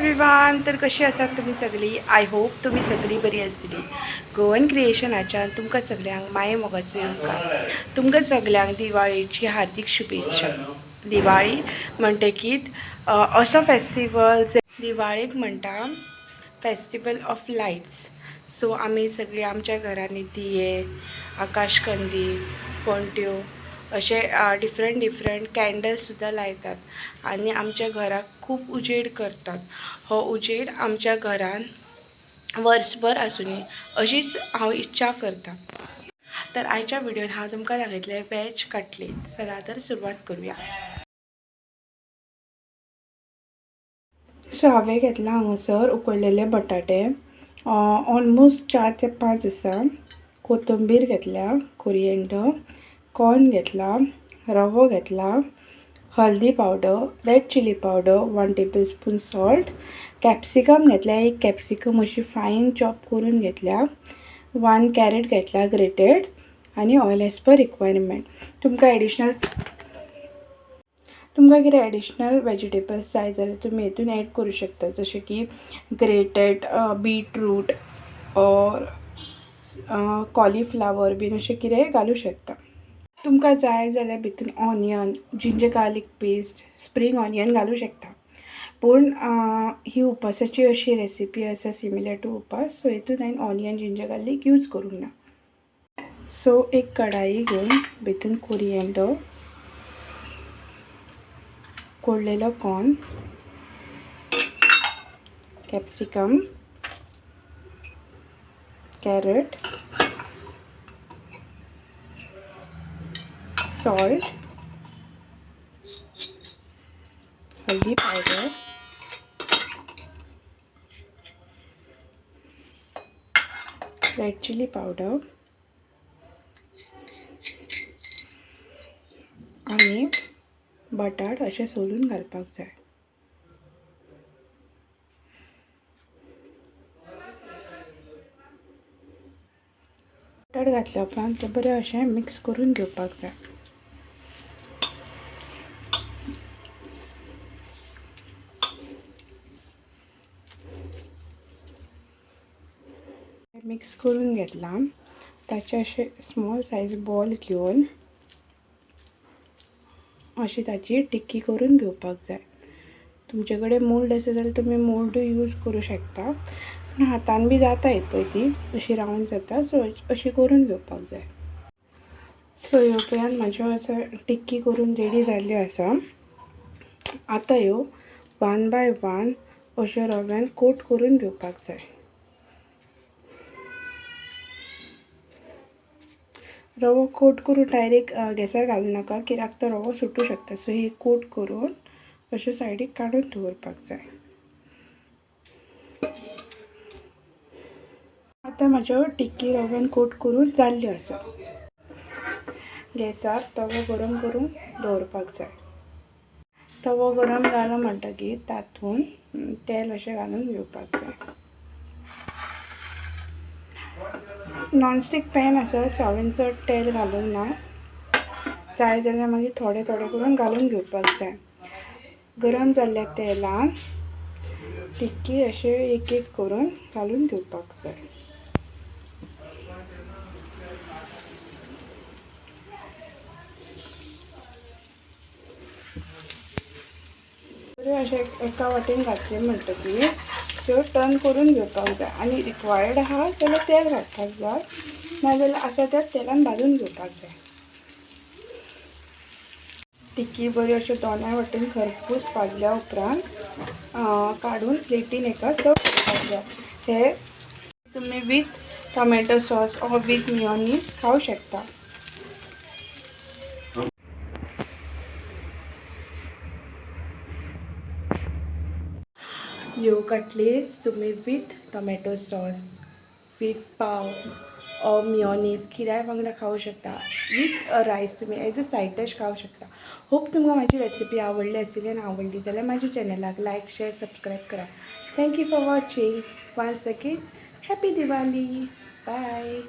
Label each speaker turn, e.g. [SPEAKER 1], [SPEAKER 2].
[SPEAKER 1] Everyone, तर कशी आसात तुमी सगळी? आय होप तुमी सगळी बरी आसतली. गोवन क्रिएशनाच्यान तुमकां सगळ्यांक माये मोगाचो येवकार. तुमकां सगळ्यांक दिवाळीची हार्दिक शुभेच्छा. दिवाळी म्हणटकीत असो फेस्टिवल दिवाळीक म्हणटा फेस्टिवल ऑफ लायट्स. सो आमी सगळी आमच्या घरांनी दिये, आकाशकंदी, पणट्यो असे डिफरंट कॅन्डल्स सुद्दां लायतात आणि आमच्या घराक खूप उजेड करतात. हो उजेड आमच्या घरान वर्सभर आसूनी अशीच हांव इच्छा करता. तर आयच्या व्हिडिओत हांव तुमकां दाखयतलें वेज कटलेट. चला तर सुरवात करूया. सो हांवें घेतला हांगासर उकडलेले बटाटे ऑलमोस्ट 4 ते 5 आसा. कोथंबीर घेतल्या, कोरिएंडर, कॉर्न घेतला, रवो घेतला, हल्दी powder, red chilli powder, 1 tablespoon salt, capsicum घेतल्या, एक कॅप्सिकम अशी फाईन चॉप करून घेतल्या, 1 कॅरेट घेतला ग्रेटेड आणि ऑयल एज पर रिक्वायरमेंट. तुमकां कितें एडिशनल वेजिटेबल्स जाय जाल्यार तुमी हेतून ॲड करू शकता, जशें की ग्रेटेड बीटरूट और कॉलीफ्लावर बीन अशें कितेंय घालूं शकता. तुमकां जाय जाल्यार भितून onion, ginger garlic paste, spring onion घालूं शकता. पूण ही उपासाची अशी रेसिपी आसा सिमिलर टू उपास, सो हेतून हांवें ऑनियन जिंजर गार्लीक यूज करूंक ना. सो एक कढाई घेवन भितून कोरिएंडर, उकडलेलो कॉर्न, कॅप्सिकम, कॅरट, सॉल्ट, हल्दी पावडर, रेड चिली पावडर आणि बटाट अशें सोलून घालपाक जाय. बटाट घातल्या उपरांत ते बरें अशें मिक्स करून घेवपाक जाय. मिक्स करून घेतला, ताचे अशे स्मॉल सायज बॉल घेवन अशी ताची टिक्की करून घेवपाक जाय. तुमचे कडेन मोल्ड आसा जाल्यार तुमी मोल्डूय यूज करूं शकता, पूण हातान बी जाता पळय ती अशी रावंड जाता, सो अशी करून घेवपाक जाय. सो येवपर्यंत म्हाज्यो असो टिक्की करून रेडी जाल्ल्यो आसा. आतां ह्यो 1 बाय 1 अश्यो रव्यान कोट करून घेवपाक जाय. रवो कोट करून डायरेक्ट गॅसार घालूं नाका, कित्याक तो रवो सुटू शकता. सो ही कोट करून अश्यो सायडीक काडून दवरपाक जाय. आतां म्हाज्यो टिक्की रव्यान कोट करून जाल्ल्यो आसा. गॅसार तवो गरम करून दवरपाक जाय. तवो गरम जालो म्हणटकीर तातूंत तेल अशें घालून घेवपाक जाय. नॉनस्टिक पॅन आसा, सो हांवें चड तेल घालूंक ना. जाय जाल्यार मागीर थोडे करून घालून घेवपाक जाय. गरम जाल्ल्या तेलान टिक्की अशें एक करून घालून घेवपाक जाय. बरें अशें एका वाटेन घातलें म्हणटकीर त्यो टर्न करून घेवपाक जाय आनी रिक्वायर्ड आहा जाल्यार तेल घालपाक जाय, नाजाल्यार आसा त्या तेलान भाजून घेवपाक जाय. टिक्की बरी अशें दोनाय वाटेन खरपूस भाजल्या उपरांत काडून प्लेटीन एका सर्व करपाक जाय. हे तुमी with tomato sauce or with mayonnaise खावं शकता. ह्यो कटलेट्स तुमी विथ टोमॅटो सॉस, विथ पाव और मियोनीज कित्याय वांगडा खावं शकता. विथ रायस तुमी एज अ सायड डीश खावं शकता. होप तुमकां म्हाजी रेसिपी आवडली आसतली आनी आवडली जाल्यार म्हाज्या चॅनलाक लायक, शेअर, सबस्क्राईब करा. Thank you for watching. Once again happy Diwali. Bye.